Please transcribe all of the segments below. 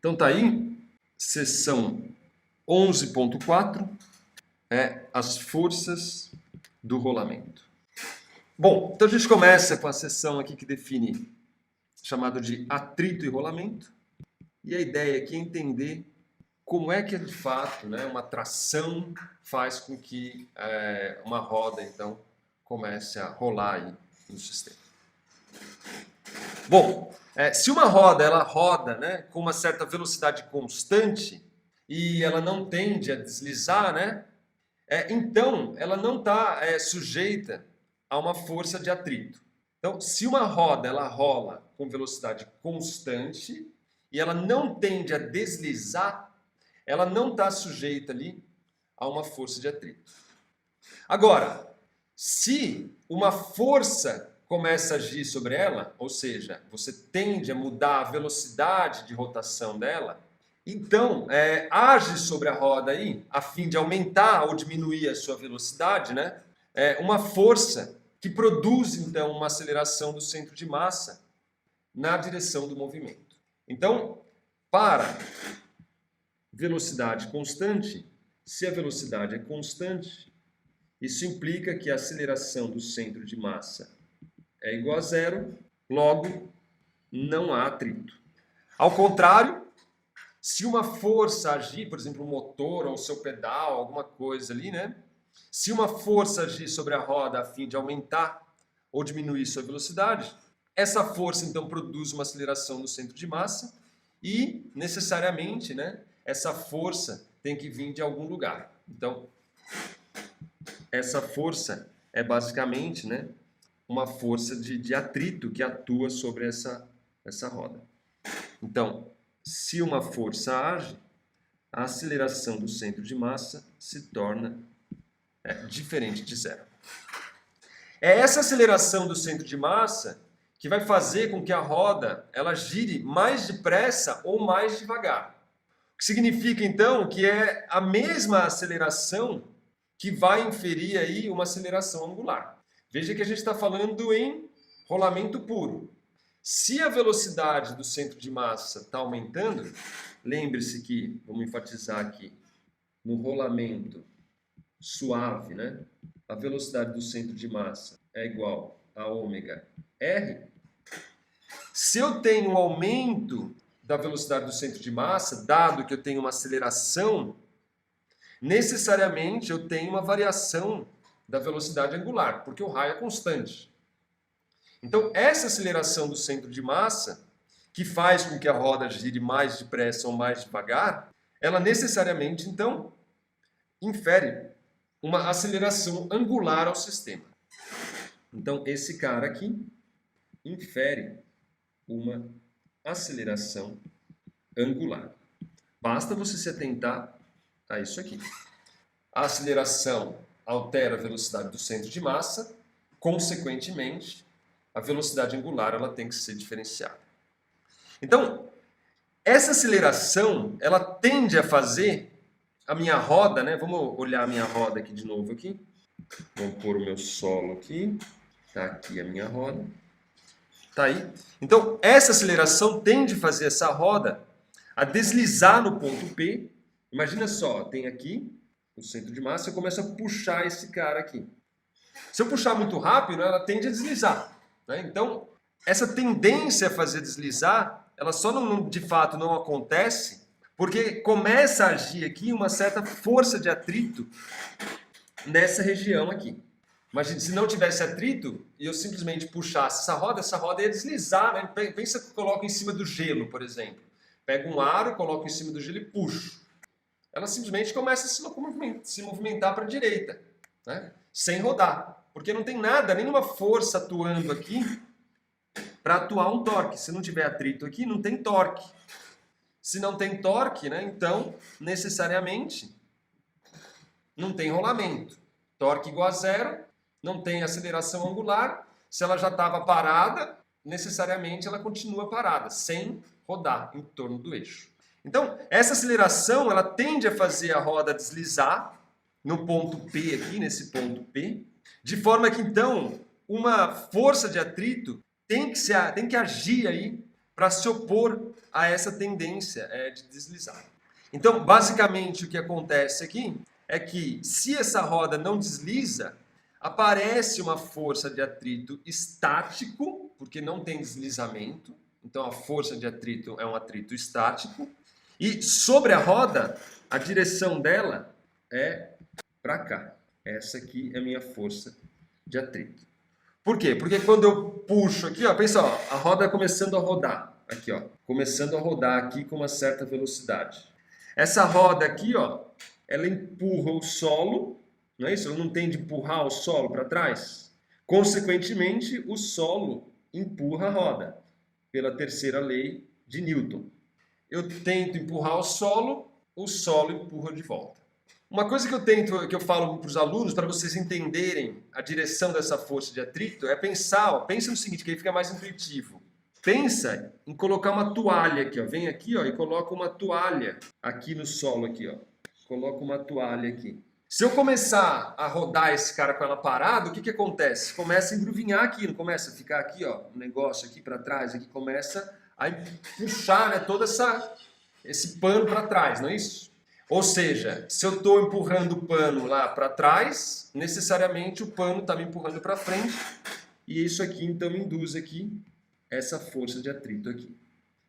Então tá aí, seção 11.4, as forças do rolamento. Bom, então a gente começa com a seção aqui que define, chamado de atrito e rolamento. E a ideia aqui é entender como é que de fato, uma tração faz com que uma roda então comece a rolar aí no sistema. Bom, se uma roda ela roda com uma certa velocidade constante e ela não tende a deslizar, então ela não está sujeita a uma força de atrito. Então, se uma roda ela rola com velocidade constante e ela não tende a deslizar, ela não está sujeita ali a uma força de atrito. Agora, se uma força começa a agir sobre ela, ou seja, você tende a mudar a velocidade de rotação dela, então age sobre a roda aí, a fim de aumentar ou diminuir a sua velocidade, uma força que produz então uma aceleração do centro de massa na direção do movimento. Então, para velocidade constante, se a velocidade é constante, isso implica que a aceleração do centro de massa é igual a zero, logo não há atrito. Ao contrário, se uma força agir, por exemplo, o motor ou o seu pedal, alguma coisa ali, se uma força agir sobre a roda a fim de aumentar ou diminuir sua velocidade, essa força então produz uma aceleração no centro de massa e necessariamente, essa força tem que vir de algum lugar. Então, essa força é basicamente, uma força de atrito que atua sobre essa roda. Então, se uma força age, a aceleração do centro de massa se torna diferente de zero. É essa aceleração do centro de massa que vai fazer com que a roda ela gire mais depressa ou mais devagar. O que significa, então, que é a mesma aceleração que vai inferir aí uma aceleração angular. Veja que a gente está falando em rolamento puro. Se a velocidade do centro de massa está aumentando, lembre-se que, vamos enfatizar aqui, no rolamento suave, a velocidade do centro de massa é igual a ômega R. Se eu tenho um aumento da velocidade do centro de massa, dado que eu tenho uma aceleração, necessariamente eu tenho uma variação da velocidade angular, porque o raio é constante. Então, essa aceleração do centro de massa, que faz com que a roda gire mais depressa ou mais devagar, ela necessariamente, então, infere uma aceleração angular ao sistema. Então, esse cara aqui infere uma aceleração angular. Basta você se atentar a isso aqui. A aceleração altera a velocidade do centro de massa, consequentemente, a velocidade angular ela tem que ser diferenciada. Então, essa aceleração, ela tende a fazer a minha roda, Vamos olhar a minha roda aqui de novo aqui. Vamos pôr o meu solo aqui. Tá aqui a minha roda. Tá aí. Então, essa aceleração tende a fazer essa roda a deslizar no ponto P. Imagina só, tem aqui o centro de massa, eu começo a puxar esse cara aqui. Se eu puxar muito rápido, ela tende a deslizar. Então, essa tendência a fazer deslizar, ela só de fato não acontece porque começa a agir aqui uma certa força de atrito nessa região aqui. Imagina, se não tivesse atrito e eu simplesmente puxasse essa roda ia deslizar. Pensa que eu coloco em cima do gelo, por exemplo. Pego um aro, coloco em cima do gelo e puxo. Ela simplesmente começa a se movimentar para a direita, sem rodar. Porque não tem nada, nenhuma força atuando aqui para atuar um torque. Se não tiver atrito aqui, não tem torque. Se não tem torque, então, necessariamente, não tem rolamento. Torque igual a zero, não tem aceleração angular. Se ela já estava parada, necessariamente ela continua parada, sem rodar em torno do eixo. Então, essa aceleração ela tende a fazer a roda deslizar no ponto P aqui, nesse ponto P, de forma que, então, uma força de atrito tem que agir aí para se opor a essa tendência de deslizar. Então, basicamente, o que acontece aqui é que, se essa roda não desliza, aparece uma força de atrito estático, porque não tem deslizamento. Então, a força de atrito é um atrito estático. E sobre a roda, a direção dela é para cá. Essa aqui é a minha força de atrito. Por quê? Porque quando eu puxo aqui, ó, pensa, ó, a roda começando a rodar. Aqui, ó, começando a rodar aqui com uma certa velocidade. Essa roda aqui, ó, ela empurra o solo, não é isso? Ela não tem de empurrar o solo para trás. Consequentemente, o solo empurra a roda, pela terceira lei de Newton. Eu tento empurrar o solo empurra de volta. Uma coisa que eu falo para os alunos, para vocês entenderem a direção dessa força de atrito, é pensar, ó, pensa no seguinte, que aí fica mais intuitivo. Pensa em colocar uma toalha aqui, ó. Vem aqui, ó, e coloca uma toalha aqui no solo aqui, ó. Coloca uma toalha aqui. Se eu começar a rodar esse cara com ela parado, o que acontece? Começa a engruvinhar aqui, não começa a ficar aqui, ó, um negócio aqui para trás, aqui começa a puxar, né, todo esse pano para trás, não é isso? Ou seja, se eu estou empurrando o pano lá para trás, necessariamente o pano está me empurrando para frente, e isso aqui então induz aqui essa força de atrito aqui.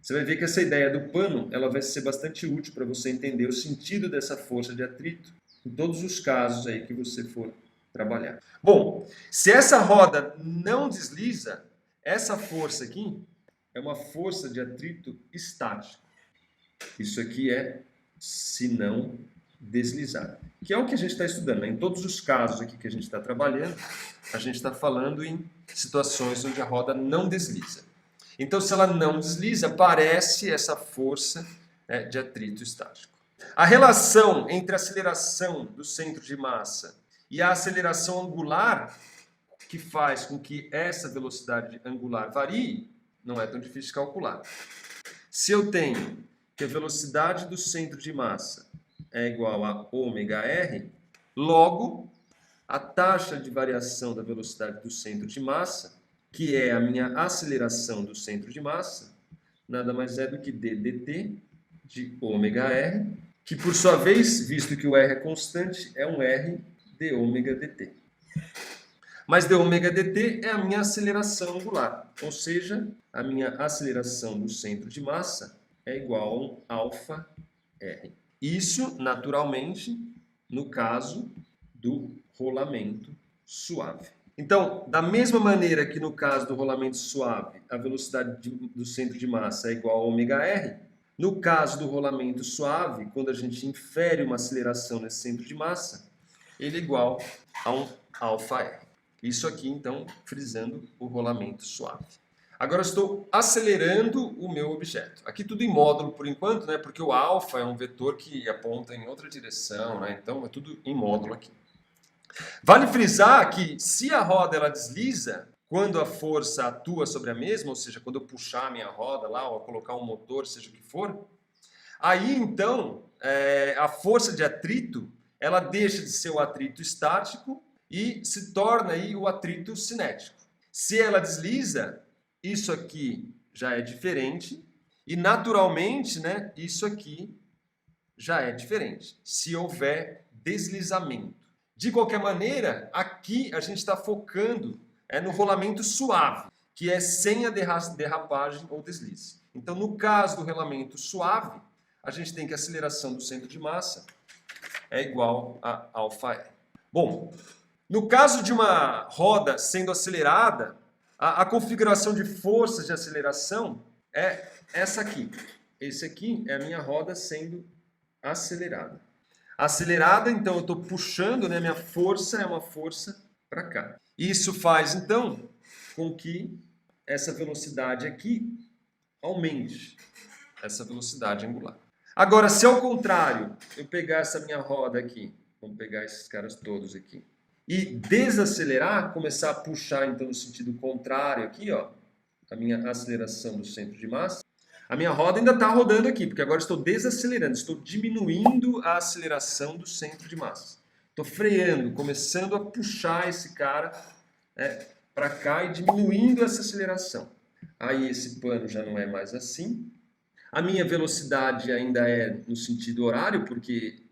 Você vai ver que essa ideia do pano, ela vai ser bastante útil para você entender o sentido dessa força de atrito em todos os casos aí que você for trabalhar. Bom, se essa roda não desliza, essa força aqui é uma força de atrito estático. Isso aqui é se não deslizar, que é o que a gente está estudando, né? Em todos os casos aqui que a gente está trabalhando, a gente está falando em situações onde a roda não desliza. Então, se ela não desliza, aparece essa força de atrito estático. A relação entre a aceleração do centro de massa e a aceleração angular, que faz com que essa velocidade angular varie, não é tão difícil de calcular. Se eu tenho que a velocidade do centro de massa é igual a ômega-r, logo, a taxa de variação da velocidade do centro de massa, que é a minha aceleração do centro de massa, nada mais é do que d dt de ômega-r, que por sua vez, visto que o r é constante, é um r de ômega dt. Mas d ômega dt é a minha aceleração angular, ou seja, a minha aceleração do centro de massa é igual a alfa r. Isso, naturalmente, no caso do rolamento suave. Então, da mesma maneira que no caso do rolamento suave, a velocidade do centro de massa é igual a ômega-r, no caso do rolamento suave, quando a gente infere uma aceleração nesse centro de massa, ele é igual a um alfa-r. Isso aqui, então, frisando o rolamento suave. Agora eu estou acelerando o meu objeto. Aqui tudo em módulo por enquanto, né? Porque o alfa é um vetor que aponta em outra direção, né? Então é tudo em módulo aqui. Vale frisar que se a roda ela desliza, quando a força atua sobre a mesma, ou seja, quando eu puxar a minha roda lá, ou colocar um motor, seja o que for, aí então a força de atrito, ela deixa de ser o atrito estático e se torna aí o atrito cinético. Se ela desliza, isso aqui já é diferente e, naturalmente, né, isso aqui já é diferente, se houver deslizamento. De qualquer maneira, aqui a gente está focando no rolamento suave, que é sem a derrapagem ou deslize. Então, no caso do rolamento suave, a gente tem que a aceleração do centro de massa é igual a alfa r. Bom, no caso de uma roda sendo acelerada, a configuração de forças de aceleração é essa aqui. Esse aqui é a minha roda sendo acelerada. Acelerada, então eu estou puxando, né? Minha força é uma força para cá. Isso faz, então, com que essa velocidade aqui aumente, essa velocidade angular. Agora, se ao contrário, eu pegar essa minha roda aqui, vamos pegar esses caras todos aqui, e desacelerar, começar a puxar então no sentido contrário aqui, ó, a minha aceleração do centro de massa, a minha roda ainda está rodando aqui, porque agora estou desacelerando, estou diminuindo a aceleração do centro de massa. Estou freando, começando a puxar esse cara para cá e diminuindo essa aceleração. Aí esse pano já não é mais assim. A minha velocidade ainda é no sentido horário, porque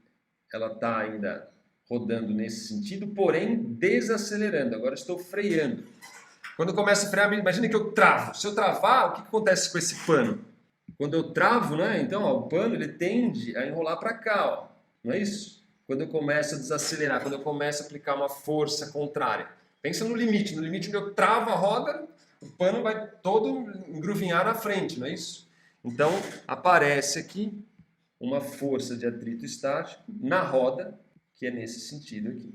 ela está ainda rodando nesse sentido, porém desacelerando. Agora estou freando. Quando eu começo a frear, imagina que eu travo. Se eu travar, o que acontece com esse pano? Quando eu travo, né? Então, ó, o pano ele tende a enrolar para cá, ó. Não é isso? Quando eu começo a desacelerar, quando eu começo a aplicar uma força contrária. Pensa no limite onde eu travo a roda, o pano vai todo engruvinhar na frente, não é isso? Então, aparece aqui uma força de atrito estático na roda, que é nesse sentido aqui.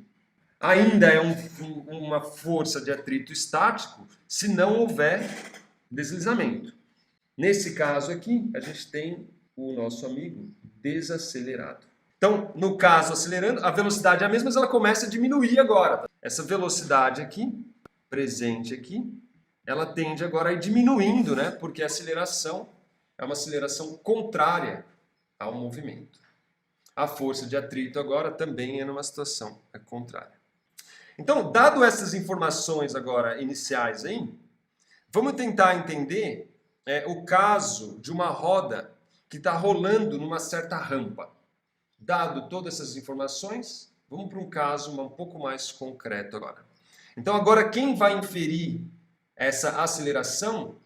Ainda é uma força de atrito estático se não houver deslizamento. Nesse caso aqui, a gente tem o nosso amigo desacelerado. Então, no caso acelerando, a velocidade é a mesma, mas ela começa a diminuir agora. Essa velocidade aqui, presente aqui, ela tende agora a ir diminuindo, né? Porque a aceleração é uma aceleração contrária ao movimento. A força de atrito agora também é numa situação contrária. Então, dado essas informações agora iniciais aí, vamos tentar entender o caso de uma roda que está rolando numa certa rampa. Dado todas essas informações, vamos para um caso um pouco mais concreto agora. Então, agora quem vai inferir essa aceleração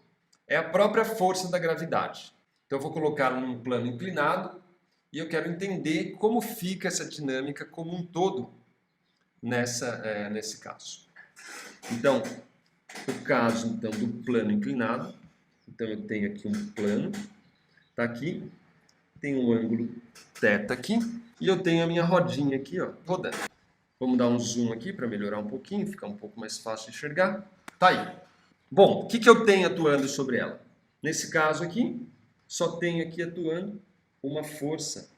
é a própria força da gravidade. Então, eu vou colocá-la num plano inclinado e eu quero entender como fica essa dinâmica como um todo nesse caso. Então, o caso então, do plano inclinado. Então, eu tenho aqui um plano, está aqui, tem um ângulo θ aqui, e eu tenho a minha rodinha aqui, ó, rodando. Vamos dar um zoom aqui para melhorar um pouquinho, ficar um pouco mais fácil de enxergar. Tá aí. Bom, o que eu tenho atuando sobre ela? Nesse caso aqui, só tenho aqui atuando uma força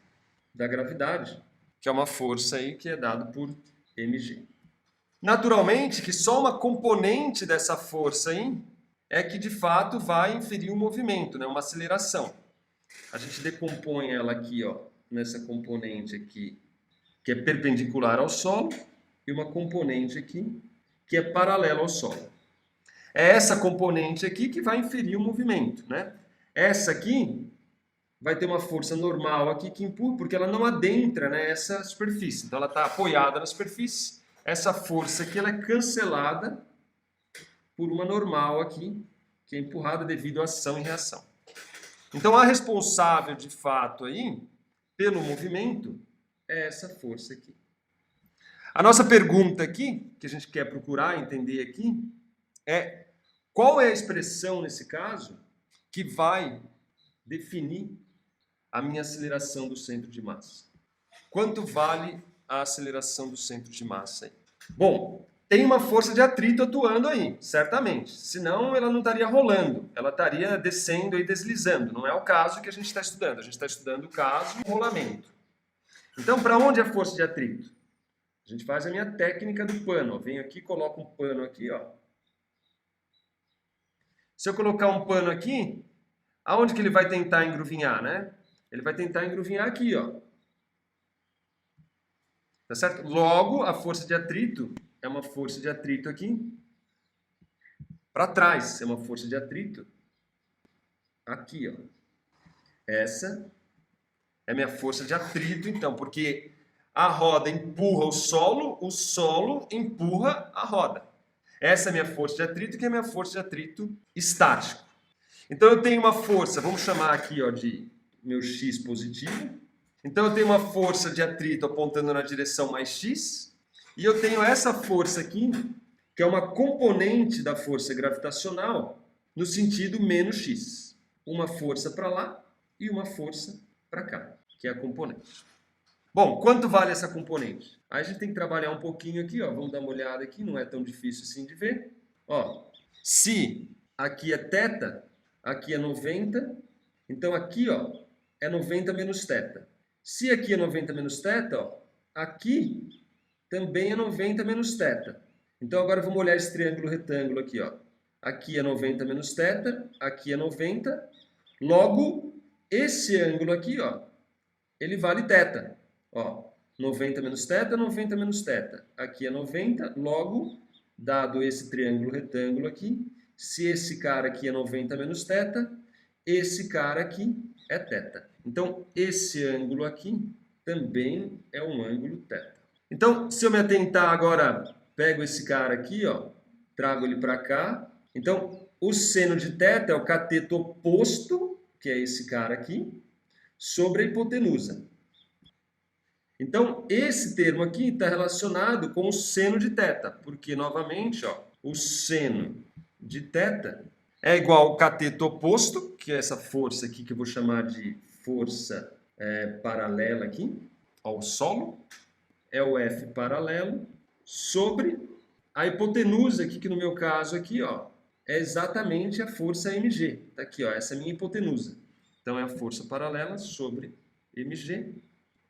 da gravidade, que é uma força aí que é dada por mg. Naturalmente que só uma componente dessa força aí é que de fato vai inferir um movimento, né? Uma aceleração. A gente decompõe ela aqui, ó, nessa componente aqui, que é perpendicular ao solo, e uma componente aqui, que é paralela ao solo. É essa componente aqui que vai inferir o movimento, né? Essa aqui vai ter uma força normal aqui que empurra, porque ela não adentra, né, essa superfície. Então ela está apoiada na superfície. Essa força aqui ela é cancelada por uma normal aqui, que é empurrada devido à ação e reação. Então a responsável de fato aí pelo movimento é essa força aqui. A nossa pergunta aqui, que a gente quer procurar entender aqui, é qual é a expressão nesse caso que vai definir a minha aceleração do centro de massa? Quanto vale a aceleração do centro de massa aí? Bom, tem uma força de atrito atuando aí, certamente. Senão ela não estaria rolando, ela estaria descendo e deslizando. Não é o caso que a gente está estudando. A gente está estudando o caso do rolamento. Então, para onde é a força de atrito? A gente faz a minha técnica do pano. Ó. Venho aqui, coloco um pano aqui, ó. Se eu colocar um pano aqui, aonde que ele vai tentar engruvinhar, né? Ele vai tentar engruvinhar aqui, ó. Tá certo? Logo, a força de atrito é uma força de atrito aqui para trás. É uma força de atrito aqui, ó. Essa é minha força de atrito, então, porque a roda empurra o solo empurra a roda. Essa é a minha força de atrito, que é a minha força de atrito estático. Então eu tenho uma força, vamos chamar aqui ó, de meu x positivo. Então eu tenho uma força de atrito apontando na direção mais x. E eu tenho essa força aqui, que é uma componente da força gravitacional, no sentido menos x. Uma força para lá e uma força para cá, que é a componente. Bom, quanto vale essa componente? Aí a gente tem que trabalhar um pouquinho aqui, ó. Vamos dar uma olhada aqui, não é tão difícil assim de ver. Ó, se aqui é θ, aqui é 90, então aqui ó, é 90 menos θ. Se aqui é 90 menos θ, ó, aqui também é 90 menos θ. Então agora vamos olhar esse triângulo retângulo aqui, ó. Aqui é 90 menos θ, aqui é 90. Logo, esse ângulo aqui, ó, ele vale θ. Ó, 90 menos θ, 90 menos θ. Aqui é 90, logo, dado esse triângulo retângulo aqui, Se esse cara aqui é 90 menos θ, esse cara aqui é θ. Então, esse ângulo aqui também é um ângulo θ. Então, se eu me atentar agora, pego esse cara aqui, ó, trago ele para cá. Então, o seno de θ é o cateto oposto, que é esse cara aqui, sobre a hipotenusa. Então, esse termo aqui está relacionado com o seno de θ, porque, novamente, ó, o seno de θ é igual ao cateto oposto, que é essa força aqui que eu vou chamar de força paralela aqui, ao solo, é o F paralelo, sobre a hipotenusa aqui, que no meu caso aqui, ó, é exatamente a força mg. Está aqui, ó, essa é a minha hipotenusa. Então, é a força paralela sobre mg.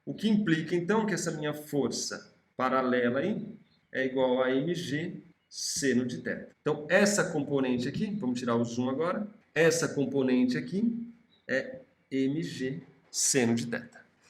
O que implica, então, que essa minha força paralela aí é igual a mg seno de θ. Então, essa componente aqui, vamos tirar o zoom agora, essa componente aqui é mg seno de θ.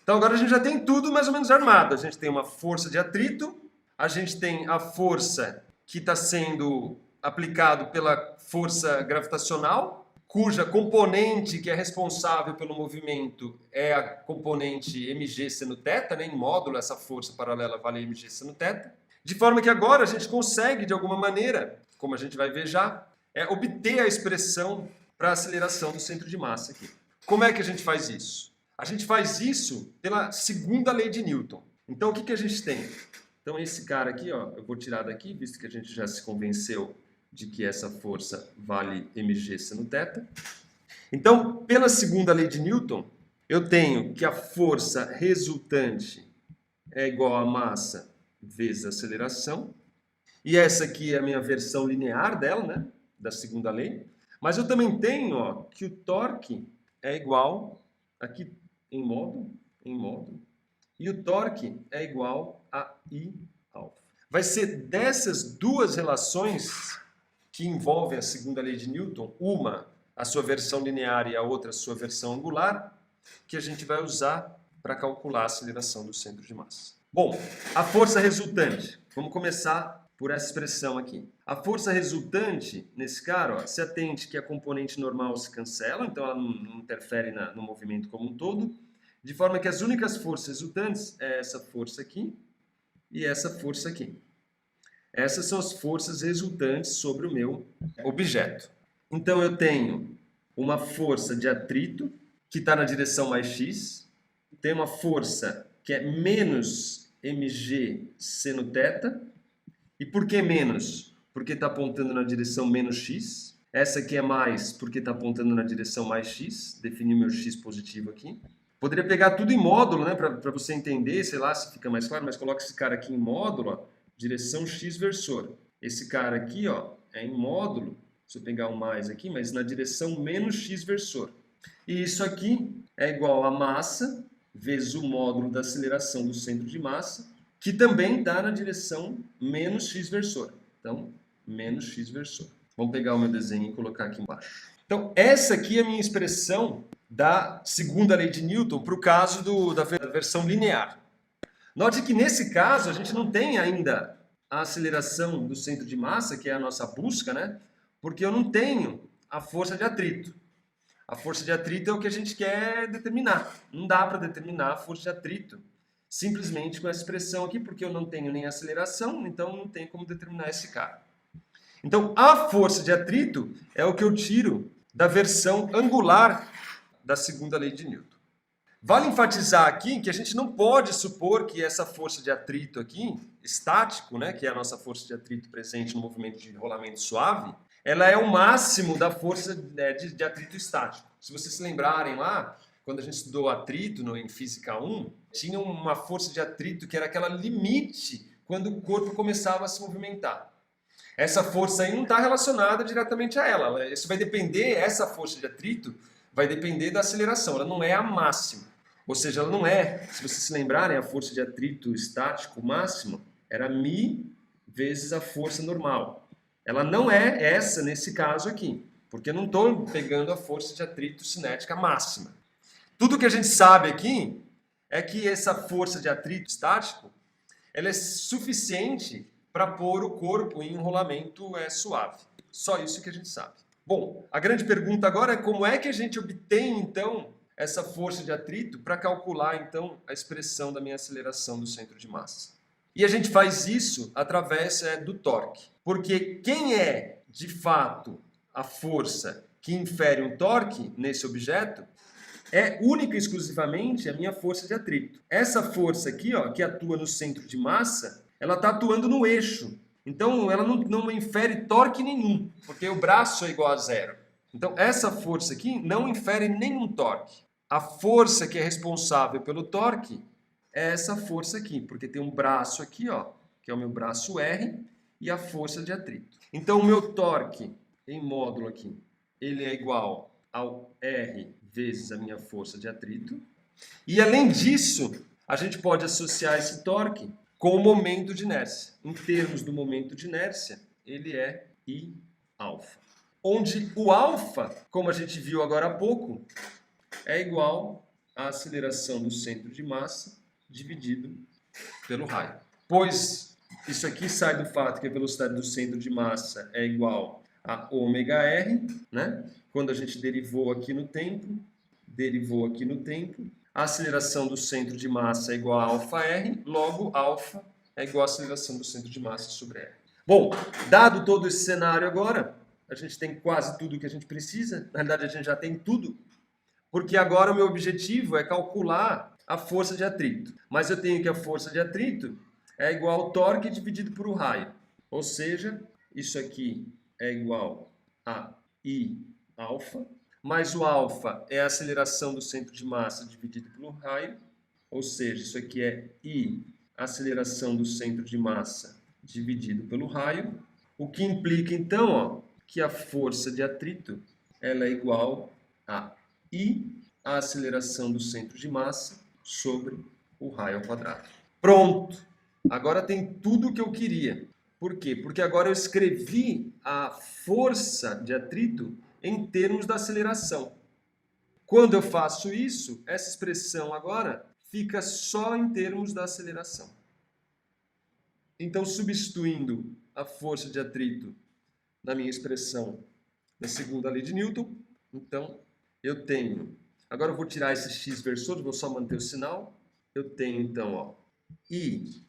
Então, agora a gente já tem tudo mais ou menos armado. A gente tem uma força de atrito, a gente tem a força que está sendo aplicado pela força gravitacional, cuja componente que é responsável pelo movimento é a componente mg seno θ, né? Em módulo, essa força paralela vale mg seno θ. De forma que agora a gente consegue, de alguma maneira, como a gente vai ver já, obter a expressão para a aceleração do centro de massa aqui. Como é que a gente faz isso? A gente faz isso pela segunda lei de Newton. Então, o que a gente tem? Então, esse cara aqui, ó, eu vou tirar daqui, visto que a gente já se convenceu de que essa força vale mg seno θ. Então, pela segunda lei de Newton, eu tenho que a força resultante é igual a massa vezes a aceleração. E essa aqui é a minha versão linear dela, né? Da segunda lei. Mas eu também tenho, ó, que o torque é igual, aqui em módulo, e o torque é igual a I alfa. Vai ser dessas duas relações que envolvem a segunda lei de Newton, uma a sua versão linear e a outra a sua versão angular, que a gente vai usar para calcular a aceleração do centro de massa. Bom, a força resultante. Vamos começar por essa expressão aqui. A força resultante, nesse cara, ó, se atente que a componente normal se cancela, então ela não interfere no movimento como um todo, de forma que as únicas forças resultantes é essa força aqui e essa força aqui. Essas são as forças resultantes sobre o meu objeto. Então eu tenho uma força de atrito que está na direção mais x, tem uma força que é menos mg seno θ. E por que menos? Porque está apontando na direção menos x. Essa aqui é mais porque está apontando na direção mais x. Defini o meu x positivo aqui. Poderia pegar tudo em módulo, né, para você entender, sei lá se fica mais claro, mas coloca esse cara aqui em módulo, ó, direção x versor. Esse cara aqui, ó, é em módulo, se eu pegar um mais aqui, mas na direção menos x versor. E isso aqui é igual a massa vezes o módulo da aceleração do centro de massa, que também está na direção menos x versor. Então, menos x versor. Vamos pegar o meu desenho e colocar aqui embaixo. Então, essa aqui é a minha expressão da segunda lei de Newton para o caso da versão linear. Note que nesse caso a gente não tem ainda a aceleração do centro de massa, que é a nossa busca, né? Porque eu não tenho a força de atrito. A força de atrito é o que a gente quer determinar. Não dá para determinar a força de atrito simplesmente com essa expressão aqui, porque eu não tenho nem aceleração, então não tem como determinar esse cara. Então, a força de atrito é o que eu tiro da versão angular da segunda lei de Newton. Vale enfatizar aqui que a gente não pode supor que essa força de atrito aqui, estático, né, que é a nossa força de atrito presente no movimento de rolamento suave, ela é o máximo da força de atrito estático. Se vocês se lembrarem lá, quando a gente estudou atrito em Física 1, tinha uma força de atrito que era aquela limite quando o corpo começava a se movimentar. Essa força aí não está relacionada diretamente a ela. Isso vai depender, essa força de atrito vai depender da aceleração. Ela não é a máxima. Ou seja, ela não é, se vocês se lembrarem, a força de atrito estático máxima era μ vezes a força normal. Ela não é essa nesse caso aqui, porque eu não estou pegando a força de atrito cinética máxima. Tudo que a gente sabe aqui é que essa força de atrito estático ela é suficiente para pôr o corpo em um rolamento suave. Só isso que a gente sabe. Bom, a grande pergunta agora é como é que a gente obtém, então, essa força de atrito para calcular, então, a expressão da minha aceleração do centro de massa. E a gente faz isso através do torque. Porque quem é, de fato, a força que infere um torque nesse objeto é única e exclusivamente a minha força de atrito. Essa força aqui, ó, que atua no centro de massa, ela está atuando no eixo. Então, ela não infere torque nenhum, porque o braço é igual a zero. Então, essa força aqui não infere nenhum torque. A força que é responsável pelo torque é essa força aqui, porque tem um braço aqui, ó, que é o meu braço R, e a força de atrito. Então, o meu torque em módulo aqui, ele é igual ao R vezes a minha força de atrito. E, além disso, a gente pode associar esse torque com o momento de inércia. Em termos do momento de inércia, ele é I alfa. Onde o alfa, como a gente viu agora há pouco, é igual à aceleração do centro de massa dividido pelo raio. Pois isso aqui sai do fato que a velocidade do centro de massa é igual a ômega-r, né? Quando a gente derivou aqui no tempo, a aceleração do centro de massa é igual a alfa-r, logo alfa é igual à aceleração do centro de massa sobre r. Bom, dado todo esse cenário agora, a gente tem quase tudo que a gente precisa. Na realidade, a gente já tem tudo, porque agora o meu objetivo é calcular a força de atrito. Mas eu tenho que a força de atrito é igual ao torque dividido por o raio. Ou seja, isso aqui é igual a I alfa, mais o alfa é a aceleração do centro de massa dividido pelo raio, ou seja, isso aqui é I, aceleração do centro de massa dividido pelo raio, o que implica então, ó, que a força de atrito ela é igual a I, a aceleração do centro de massa sobre o raio ao quadrado. Pronto! Agora tem tudo o que eu queria. Por quê? Porque agora eu escrevi a força de atrito em termos da aceleração. Quando eu faço isso, essa expressão agora fica só em termos da aceleração. Então, substituindo a força de atrito na minha expressão da segunda lei de Newton, então eu tenho... Agora eu vou tirar esse x versor, vou só manter o sinal. Eu tenho então, ó, I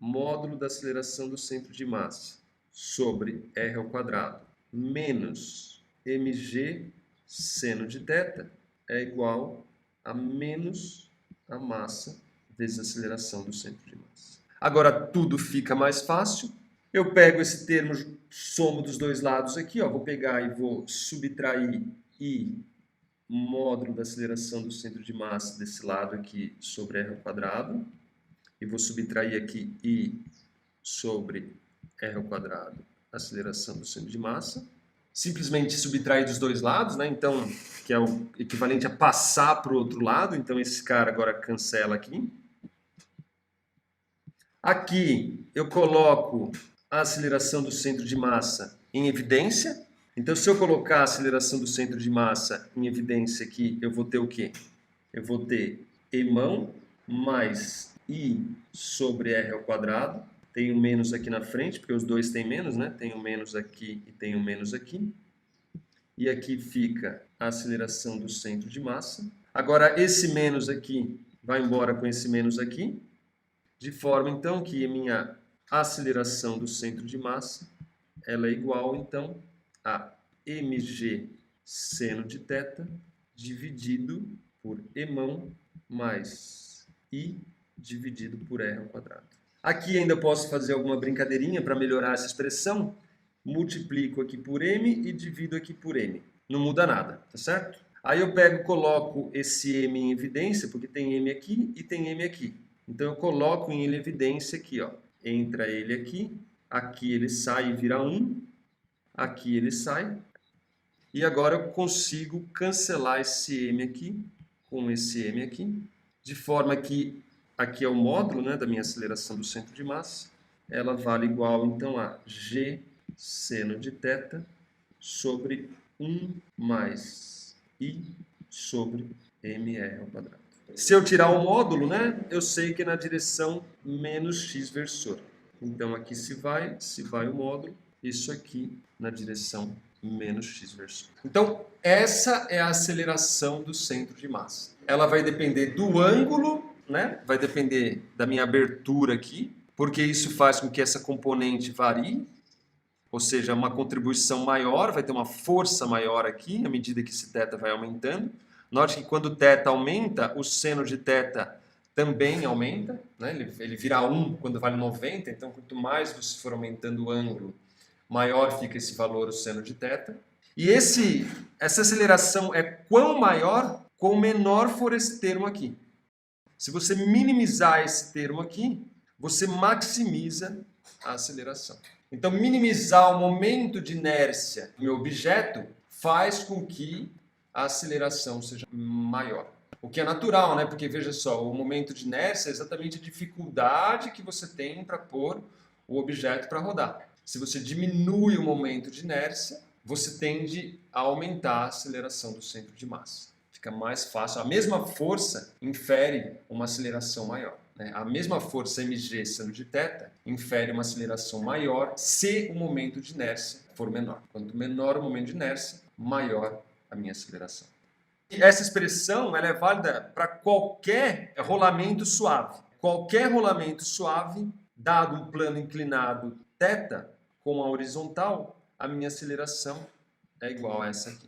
módulo da aceleração do centro de massa sobre r ao quadrado menos mg seno de θ é igual a menos a massa vezes a aceleração do centro de massa. Agora tudo fica mais fácil. Eu pego esse termo, somo dos dois lados aqui, ó, vou pegar e vou subtrair I módulo da aceleração do centro de massa desse lado aqui sobre r ao quadrado. E vou subtrair aqui I sobre r ao quadrado, aceleração do centro de massa. Simplesmente subtrair dos dois lados, né? Então, que é o equivalente a passar para o outro lado. Então, esse cara agora cancela aqui. Aqui, eu coloco a aceleração do centro de massa em evidência. Então, se eu colocar a aceleração do centro de massa em evidência aqui, eu vou ter o quê? Eu vou ter Emão mais I sobre r ao quadrado. Tenho menos aqui na frente, porque os dois têm menos, né? Tenho menos aqui e tenho menos aqui. E aqui fica a aceleração do centro de massa. Agora, esse menos aqui vai embora com esse menos aqui. De forma, então, que a minha aceleração do centro de massa ela é igual, então, a mg seno de θ dividido por Emão mais I dividido por r ao quadrado. Aqui ainda posso fazer alguma brincadeirinha para melhorar essa expressão. Multiplico aqui por m e divido aqui por m. Não muda nada, tá certo? Aí eu pego e coloco esse m em evidência, porque tem m aqui e tem m aqui. Então eu coloco em evidência aqui, ó. Entra ele aqui ele sai e vira 1, aqui ele sai. E agora eu consigo cancelar esse m aqui com esse m aqui, de forma que aqui é o módulo, né, da minha aceleração do centro de massa. Ela vale igual, então, a g seno de θ sobre 1 mais I sobre mr ao quadrado. Se eu tirar o módulo, né, eu sei que é na direção menos x versor. Então, aqui se vai o módulo, isso aqui na direção menos x vezes u. Então, essa é a aceleração do centro de massa. Ela vai depender do ângulo, né? Vai depender da minha abertura aqui, porque isso faz com que essa componente varie, ou seja, uma contribuição maior, vai ter uma força maior aqui, à medida que esse θ vai aumentando. Note que quando o θ aumenta, o seno de θ também aumenta, né? Ele vira 1 quando vale 90, então quanto mais você for aumentando o ângulo, maior fica esse valor, o seno de θ. E essa aceleração é quão maior, quão menor for esse termo aqui. Se você minimizar esse termo aqui, você maximiza a aceleração. Então, minimizar o momento de inércia do meu objeto faz com que a aceleração seja maior. O que é natural, né? Porque, veja só, o momento de inércia é exatamente a dificuldade que você tem para pôr o objeto para rodar. Se você diminui o momento de inércia, você tende a aumentar a aceleração do centro de massa. Fica mais fácil. A mesma força infere uma aceleração maior. A mesma força mg seno de θ infere uma aceleração maior se o momento de inércia for menor. Quanto menor o momento de inércia, maior a minha aceleração. E essa expressão ela é válida para qualquer rolamento suave. Qualquer rolamento suave, dado um plano inclinado θ com a horizontal, a minha aceleração é igual a essa aqui.